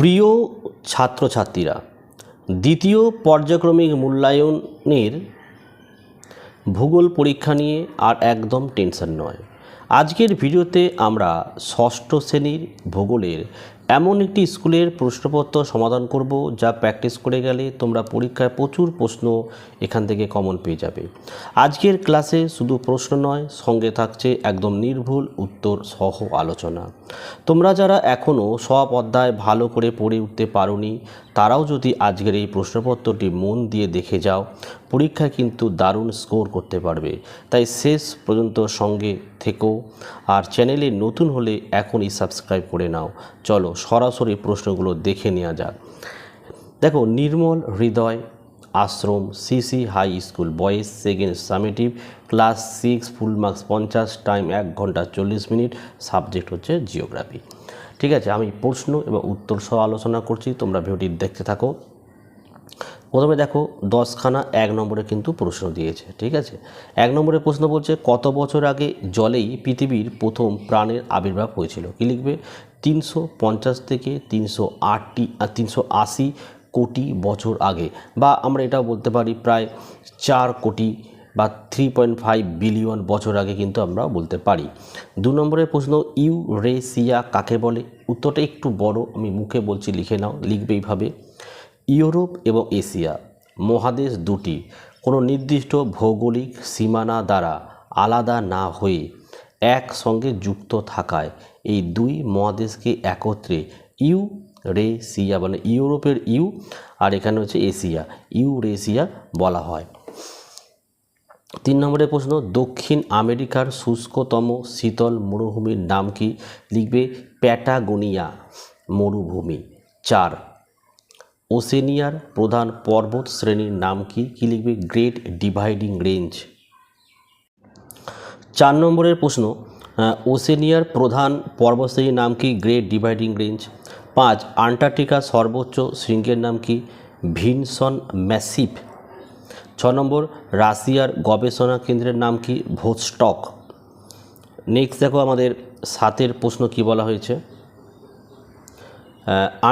প্রিয় ছাত্রছাত্রীরা, দ্বিতীয় পর্যায়ক্রমিক মূল্যায়নের ভূগোল পরীক্ষা নিয়ে আর একদম টেনশন নয়। আজকের ভিডিওতে আমরা ষষ্ঠ শ্রেণীর ভূগোলের এমন একটি স্কুলের প্রশ্নপত্র সমাধান করব যা প্র্যাকটিস করে গেলে তোমরা পরীক্ষায় প্রচুর প্রশ্ন এখান থেকে কমন পেয়ে যাবে। আজকের ক্লাসে শুধু প্রশ্ন নয়, সঙ্গে থাকছে একদম নির্ভুল উত্তর সহ আলোচনা। তোমরা যারা এখনও সব অধ্যায় ভালো করে পড়ে উঠতে পারোনি, তারাও যদি আজকের এই প্রশ্নপত্রটি মন দিয়ে দেখে যাও, পরীক্ষায় কিন্তু দারুণ স্কোর করতে পারবে। তাই শেষ পর্যন্ত সঙ্গে থেকো, আর চ্যানেলে নতুন হলে এখনই সাবস্ক্রাইব করে নাও। চলো সরাসরি প্রশ্নগুলো দেখে নেওয়া যাক। দেখো, Nirmal Hriday Ashram CC high school, boys second summative, class 6, full marks 50, time 1 ঘন্টা 40 মিনিট, সাবজেক্ট হচ্ছে জিওগ্রাফি। ঠিক আছে, আমি প্রশ্ন এবং উত্তর সহ আলোচনা করছি, তোমরা ভিডিওটি দেখতে থাকো। প্রথমে দেখো, 10খানা 1 নম্বরে কিন্তু প্রশ্ন দিয়েছে। ঠিক আছে, 1 নম্বরে প্রশ্ন বলছে, কত বছর আগে জলেই পৃথিবীর প্রথম প্রাণের আবির্ভাব হয়েছিল? কি লিখবে? 350 থেকে 380 কোটি বছর আগে, বা আমরা এটাও বলতে পারি প্রায় 4 কোটি বা 3.5 বিলিয়ন বছর আগে কিন্তু আমরা বলতে পারি। 2 নম্বরের প্রশ্ন, ইউরেশিয়া কাকে বলে? উত্তরটা একটু বড়, আমি মুখে বলছি, লিখে নাও। লিখবে এইভাবে, ইউরোপ এবং এশিয়া মহাদেশ দুটি কোনো নির্দিষ্ট ভৌগোলিক সীমানা দ্বারা আলাদা না হয়ে একসঙ্গে যুক্ত থাকায় এই দুই মহাদেশকে একত্রে ইউরেশিয়া, মানে ইউরোপের ইউ আর এখানে হচ্ছে এশিয়া, ইউরেশিয়া বলা হয়। 3 নম্বরের প্রশ্ন, দক্ষিণ আমেরিকার শুষ্কতম শীতল মরুভূমির নাম কি? লিখবে প্যাটাগোনিয়া মরুভূমি। 4, ওশেনিয়ার প্রধান পর্বত শ্রেণীর নাম কি? কি লিখবে? Great dividing range. 4 নম্বরের প্রশ্ন, ওশেনিয়ার প্রধান পর্বতশ্রেণীর নাম কি? Great dividing range. 5, আন্টার্কটিকার সর্বোচ্চ শৃঙ্গের নাম কি? Vinson Massif. 6 নম্বর, রাশিয়ার গবেষণা কেন্দ্রের নাম কি? ভোস্টক। নেক্সট দেখো, আমাদের 7এর প্রশ্ন কি বলা হয়েছে,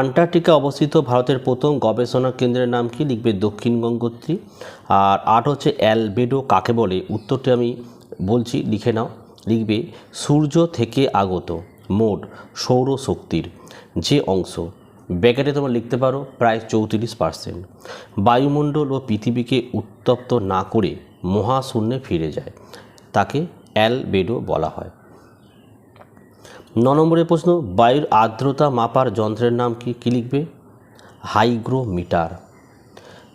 আন্টার্কটিকা অবস্থিত ভারতের প্রথম গবেষণা কেন্দ্রের নাম কি? লিখবে দক্ষিণ গঙ্গোত্রী। আর 8 হচ্ছে, অ্যালবেডো কাকে বলে? উত্তরটি আমি বলছি, লিখে নাও। লিখবে সূর্য থেকে আগত মোট সৌরশক্তির যে অংশ, ব্র্যাকেটে তোমরা লিখতে পারো প্রায় 34%, বায়ুমণ্ডল ও পৃথিবীকে উত্তপ্ত না করে মহাশূন্যে ফিরে যায়, তাকে অ্যালবেডো বলা হয়। 9 নম্বরের প্রশ্ন, বায়ুর আর্দ্রতা মাপার যন্ত্রের নাম কি? কি লিখবে? হাইগ্রোমিটার।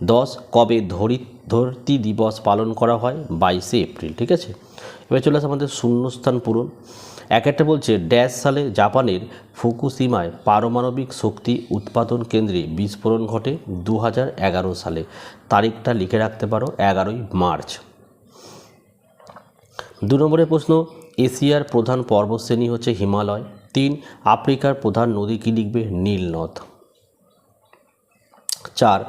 10, কবে ধরিত্রী দিবস পালন করা হয়? 22শে এপ্রিল। ঠিক আছে, এবার চলে আসে আমাদের শূন্যস্থান পূরণ। একটা বলছে, ড্যাশ সালে জাপানের ফুকুশিমায় পারমাণবিক শক্তি উৎপাদন কেন্দ্রে বিস্ফোরণ ঘটে? 2011 সালে। তারিখটা লিখে রাখতে পারো, 11ই মার্চ। 2 নম্বরের প্রশ্ন, এশিয়ার প্রধান পর্বতশ্রেণী হচ্ছে হিমালয়। 3, আফ্রিকার প্রধান নদী কি? লিখবে নীল নদ। 4,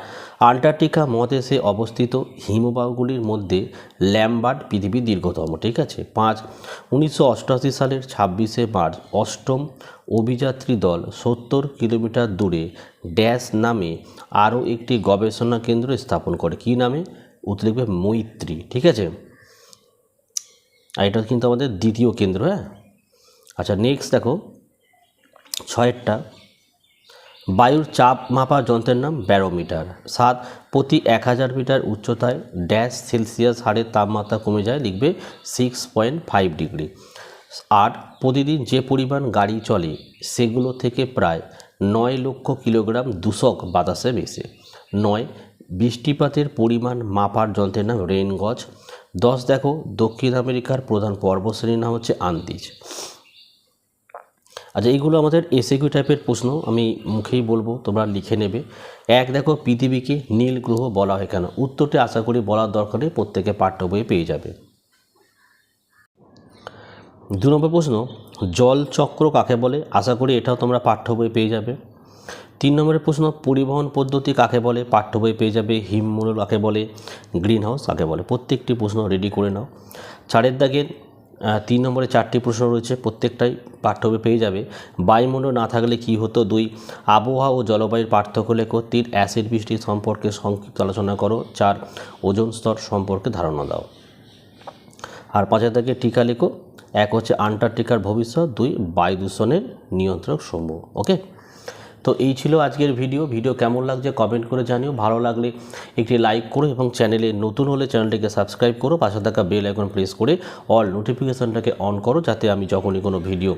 আন্টার্কটিকা মহাদেশে অবস্থিত হিমবাহগুলির মধ্যে ল্যাম্বার্ট পৃথিবীর দীর্ঘতম। ঠিক আছে। 5, 1988 সালের 26শে মার্চ অষ্টম অভিযাত্রী দল 70 কিলোমিটার দূরে ড্যাশ নামে আরও একটি গবেষণা কেন্দ্র স্থাপন করে। কি নামে? উত্তর লিখবে মৈত্রী। ঠিক আছে, আর এটা কিন্তু আমাদের দ্বিতীয় কেন্দ্র। হ্যাঁ, আচ্ছা, নেক্সট দেখো 6টা, বায়ুর চাপ মাপা যন্ত্রের নাম ব্যারোমিটার। 7, প্রতি 1000 মিটার উচ্চতায় ড্যাশ সেলসিয়াস হারে তাপমাত্রা কমে যায়? লিখবে 6.5 ডিগ্রি। 8, প্রতিদিন যে পরিমাণ গাড়ি চলে সেগুলো থেকে প্রায় 9 লক্ষ কিলোগ্রাম দূষক বাতাসে মেশে। 9, বৃষ্টিপাতের পরিমাণ মাপার যন্ত্রের নাম রেইন গজ। 10, দেখো, দক্ষিণ আমেরিকার প্রধান পর্বতশ্রেণীর নাম হচ্ছে আন্দিজ। আচ্ছা, এইগুলো আমাদের এসএকিউ টাইপের প্রশ্ন, আমি মুখেই বলবো, তোমরা লিখে নেবে। 1, দেখো, পৃথিবীকে নীল গ্রহ বলা হয় কেন? উত্তরটি আশা করি বলার দরকার নেই, প্রত্যেকে পাঠ্য বইয়ে পেয়ে যাবে। 2 নম্বর প্রশ্ন, জলচক্র কাকে বলে? আশা করি এটাও তোমরা পাঠ্য বই পেয়ে যাবে। 3 নম্বরের প্রশ্ন, পরিবহন পদ্ধতি কাকে বলে? পাঠ্য বই পেয়ে যাবে। হিমমণ্ডল কাকে বলে? গ্রিন হাউস কাকে বলে? প্রত্যেকটি প্রশ্ন রেডি করে নাও। 4 দাগের 3 নম্বরে 4টি প্রশ্ন রয়েছে, প্রত্যেকটাই পাঠ্যবই পেয়ে যাবে। বায়ুমণ্ডল না থাকলে কি হতো? 2 আবহাওয়া ও জলবায়ুর পার্থক্য লেখো। 3 অ্যাসিড বৃষ্টি সম্পর্কে সংক্ষিপ্ত আলোচনা করো। 4 ওজোন স্তর সম্পর্কে ধারণা দাও। আর 5 থেকে টিকা লেখো। 1 হচ্ছে আন্টার্কটিকার ভবিষ্যৎ, 2 বায়ু দূষণের নিয়ন্ত্রক সমূহ। ওকে, তো এই ছিল আজকের ভিডিও কেমন লাগছে কমেন্ট করে জানিও। ভালো লাগলে একটি লাইক করো এবং চ্যানেলে নতুন হলে চ্যানেলটিকে সাবস্ক্রাইব করো, পাশে থাকা বেল আইকন প্রেস করে অল নোটিফিকেশানটাকে অন করো, যাতে আমি যখনই কোনো ভিডিও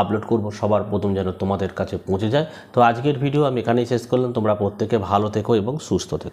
আপলোড করব সবার প্রথম যেন তোমাদের কাছে পৌঁছে যায়। তো আজকের ভিডিও আমি এখানেই শেষ করলাম। তোমরা প্রত্যেকে ভালো থেকো এবং সুস্থ থেকো।